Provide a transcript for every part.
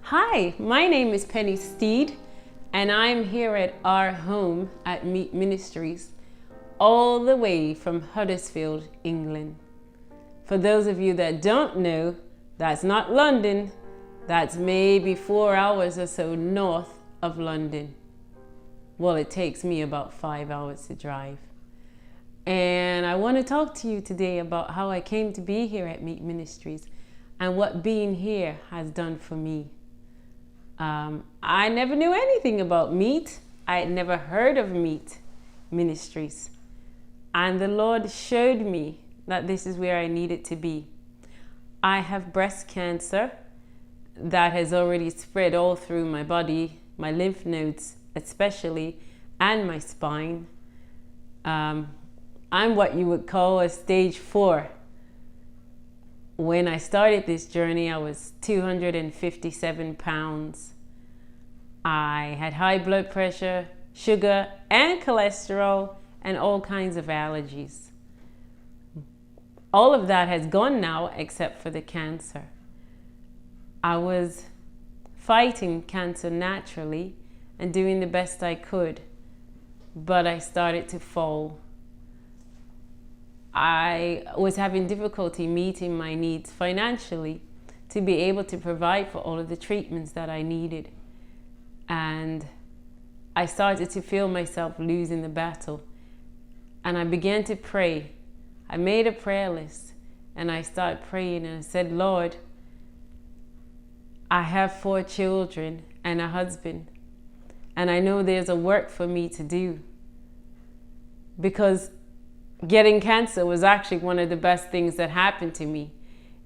Hi, my name is Pennie Steede, and I'm here at our home at M.E.E.T Ministries, all the way from Huddersfield, England. For those of you that don't know, that's not London, that's maybe 4 hours or so north of London. Well, it takes me about 5 hours to drive. And I want to talk to you today about how I came to be here at M.E.E.T Ministries and what being here has done for me. I never knew anything about M.E.E.T. I had never heard of M.E.E.T Ministries. And the Lord showed me that this is where I needed to be. I have breast cancer that has already spread all through my body, my lymph nodes especially, and my spine. I'm what you would call a stage 4. When I started this journey, I was 257 pounds. I had high blood pressure, sugar, and cholesterol, and all kinds of allergies. All of that has gone now except for the cancer. I was fighting cancer naturally and doing the best I could, but I started to fall. I was having difficulty meeting my needs financially to be able to provide for all of the treatments that I needed. And I started to feel myself losing the battle. And I began to pray. I made a prayer list and I started praying and I said, Lord, I have 4 children and a husband. And I know there's a work for me to do, because getting cancer was actually one of the best things that happened to me.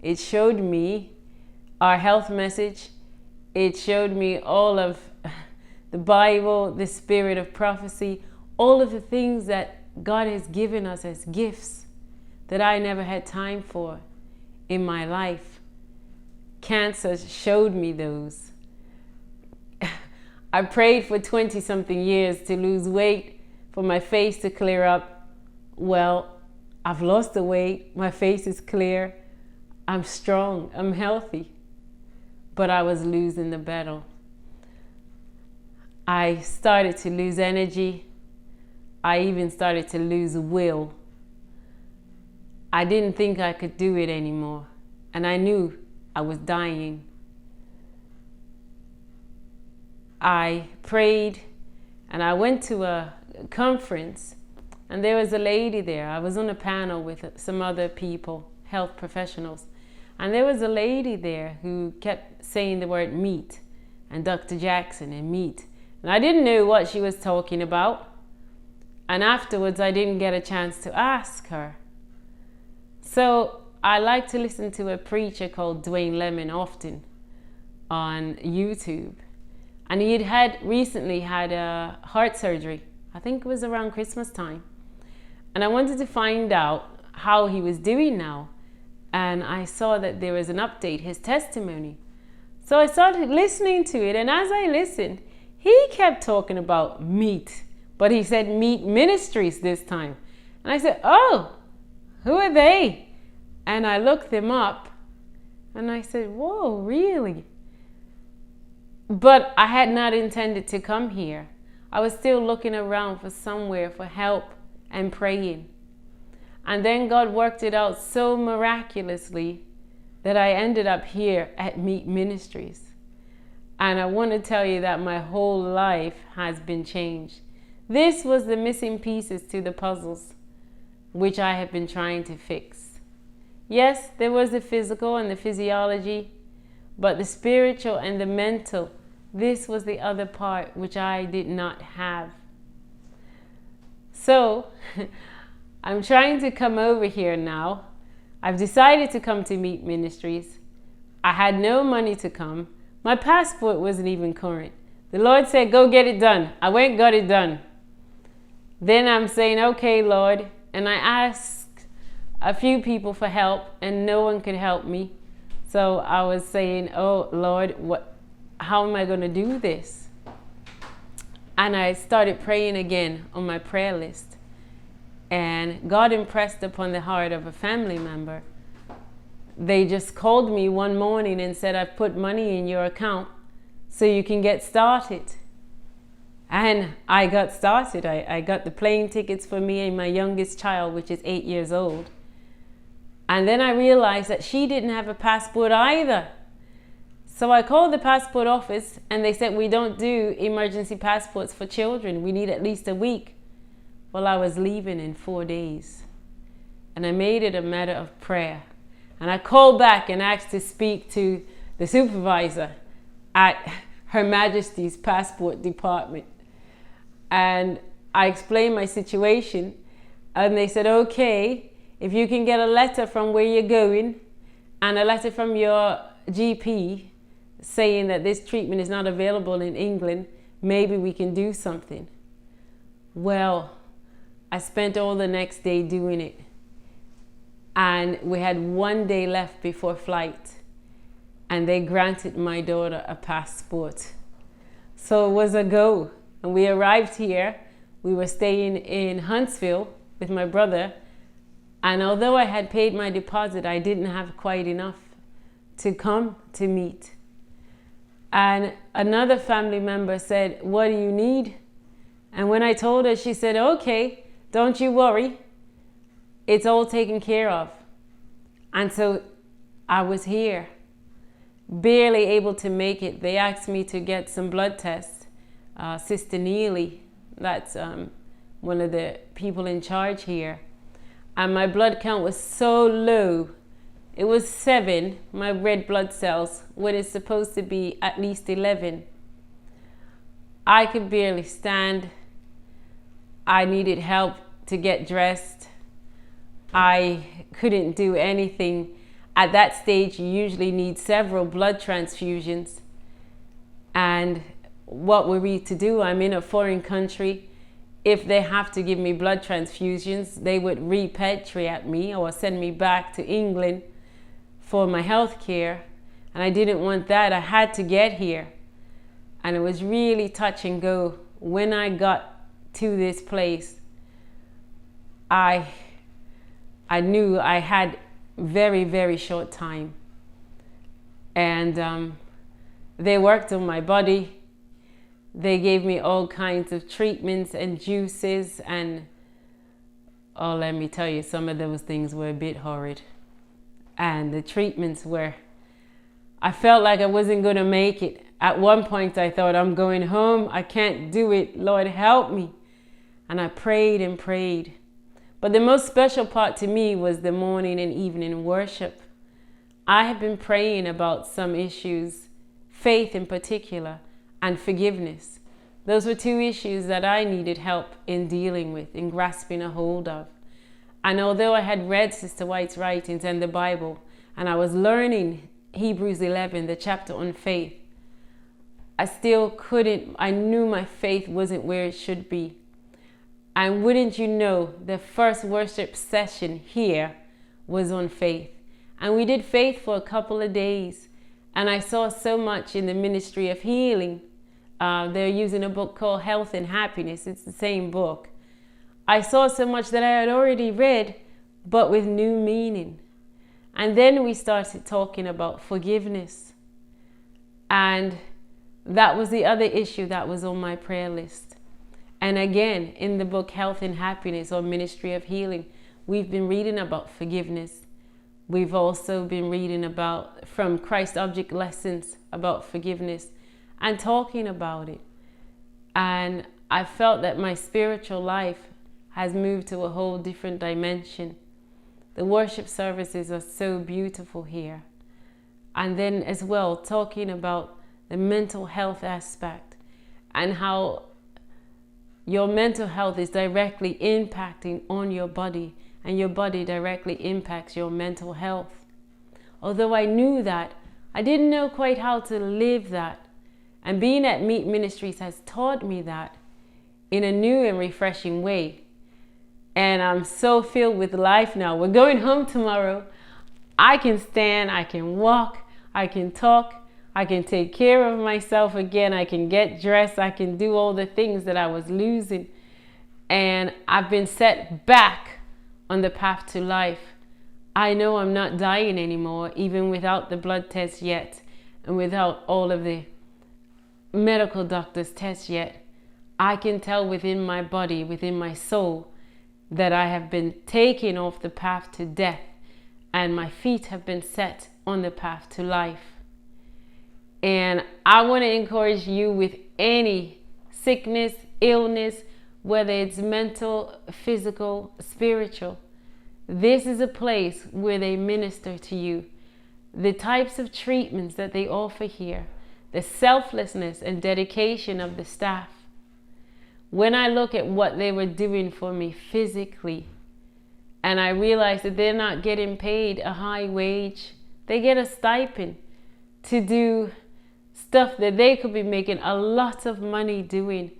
It showed me our health message. It showed me all of the Bible, the spirit of prophecy, all of the things that God has given us as gifts that I never had time for in my life. Cancer showed me those. I prayed for 20-something years to lose weight, for my face to clear up. Well, I've lost the weight, my face is clear, I'm strong, I'm healthy, but I was losing the battle. I started to lose energy. I even started to lose will. I didn't think I could do it anymore, and I knew I was dying. I prayed, and I went to a conference. And there was a lady there. I was on a panel with some other people, health professionals. And there was a lady there who kept saying the word M.E.E.T. and Dr. Jackson and M.E.E.T. And I didn't know what she was talking about. And afterwards, I didn't get a chance to ask her. So I like to listen to a preacher called Dwayne Lemon often on YouTube. And he had recently had a heart surgery. I think it was around Christmas time. And I wanted to find out how he was doing now. And I saw that there was an update, his testimony. So I started listening to it. And as I listened, he kept talking about M.E.E.T. But he said M.E.E.T Ministries this time. And I said, oh, who are they? And I looked them up. And I said, whoa, really? But I had not intended to come here. I was still looking around for somewhere for help and praying. And then God worked it out so miraculously that I ended up here at M.E.E.T Ministries. And I want to tell you that my whole life has been changed. This was the missing pieces to the puzzles, which I have been trying to fix. Yes, there was the physical and the physiology, but the spiritual and the mental, this was the other part which I did not have. So, I'm trying to come over here now. I've decided to come to M.E.E.T Ministries. I had no money to come. My passport wasn't even current. The Lord said, go get it done. I went and got it done. Then I'm saying, okay, Lord. And I asked a few people for help and no one could help me. So I was saying, oh, Lord, how am I going to do this? And I started praying again on my prayer list. And God impressed upon the heart of a family member. They just called me one morning and said, I've put money in your account so you can get started. And I got started. I got the plane tickets for me and my youngest child, which is 8 years old. And then I realized that she didn't have a passport either. So I called the passport office and they said, we don't do emergency passports for children. We need at least a week. Well, I was leaving in 4 days. And I made it a matter of prayer. And I called back and asked to speak to the supervisor at Her Majesty's Passport Department. And I explained my situation. And they said, okay, if you can get a letter from where you're going and a letter from your GP saying that this treatment is not available in England, maybe we can do something. Well, I spent all the next day doing it. And we had 1 day left before flight. And they granted my daughter a passport. So it was a go. And we arrived here. We were staying in Huntsville with my brother. And although I had paid my deposit, I didn't have quite enough to come to M.E.E.T. And another family member said, what do you need? And when I told her, she said, okay, don't you worry. It's all taken care of. And so I was here, barely able to make it. They asked me to get some blood tests. Sister Neely, that's one of the people in charge here. And my blood count was so low. It was 7, my red blood cells, when it's supposed to be at least 11. I could barely stand. I needed help to get dressed. I couldn't do anything. At that stage, you usually need several blood transfusions. And what were we to do? I'm in a foreign country. If they have to give me blood transfusions, they would repatriate me or send me back to England for my health care. And I didn't want that. I had to get here. And it was really touch and go. When I got to this place, I knew I had very, very short time. And they worked on my body. They gave me all kinds of treatments and juices. And oh, let me tell you, some of those things were a bit horrid. And the treatments were, I felt like I wasn't going to make it. At one point, I thought, I'm going home. I can't do it. Lord, help me. And I prayed and prayed. But the most special part to me was the morning and evening worship. I have been praying about some issues, faith in particular, and forgiveness. Those were 2 issues that I needed help in dealing with, in grasping a hold of. And although I had read Sister White's writings and the Bible, and I was learning Hebrews 11, the chapter on faith, I still couldn't, I knew my faith wasn't where it should be. And wouldn't you know, the first worship session here was on faith. And we did faith for a couple of days. And I saw so much in the Ministry of Healing. They're using a book called Health and Happiness. It's the same book. I saw so much that I had already read, but with new meaning. And then we started talking about forgiveness. And that was the other issue that was on my prayer list. And again, in the book Health and Happiness or Ministry of Healing, we've been reading about forgiveness. We've also been reading about, from Christ Object Lessons, about forgiveness and talking about it. And I felt that my spiritual life has moved to a whole different dimension. The worship services are so beautiful here. And then as well, talking about the mental health aspect and how your mental health is directly impacting on your body, and your body directly impacts your mental health. Although I knew that, I didn't know quite how to live that. And being at M.E.E.T Ministries has taught me that in a new and refreshing way. And I'm so filled with life now. We're going home tomorrow. I can stand, I can walk, I can talk, I can take care of myself again. I can get dressed, I can do all the things that I was losing. And I've been set back on the path to life. I know I'm not dying anymore, even without the blood test yet, and without all of the medical doctor's test yet. I can tell within my body, within my soul, that I have been taken off the path to death and my feet have been set on the path to life. And I want to encourage you with any sickness, illness, whether it's mental, physical, spiritual. This is a place where they minister to you. The types of treatments that they offer here, the selflessness and dedication of the staff. When I look at what they were doing for me physically, and I realize that they're not getting paid a high wage, they get a stipend to do stuff that they could be making a lot of money doing,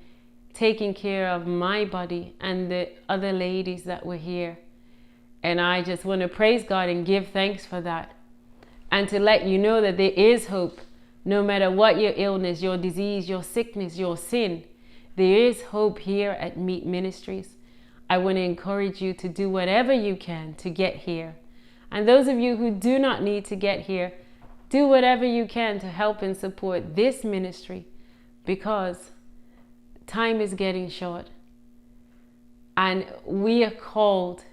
taking care of my body and the other ladies that were here. And I just want to praise God and give thanks for that. And to let you know that there is hope. No matter what your illness, your disease, your sickness, your sin, there is hope here at M.E.E.T Ministries. I want to encourage you to do whatever you can to get here. And those of you who do not need to get here, do whatever you can to help and support this ministry, because time is getting short. And we are called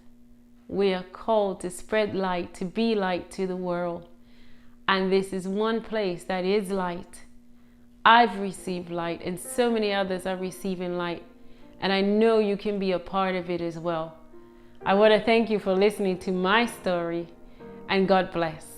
to spread light, to be light to the world. And this is one place that is light. I've received light, and so many others are receiving light. And I know you can be a part of it as well. I want to thank you for listening to my story, and God bless.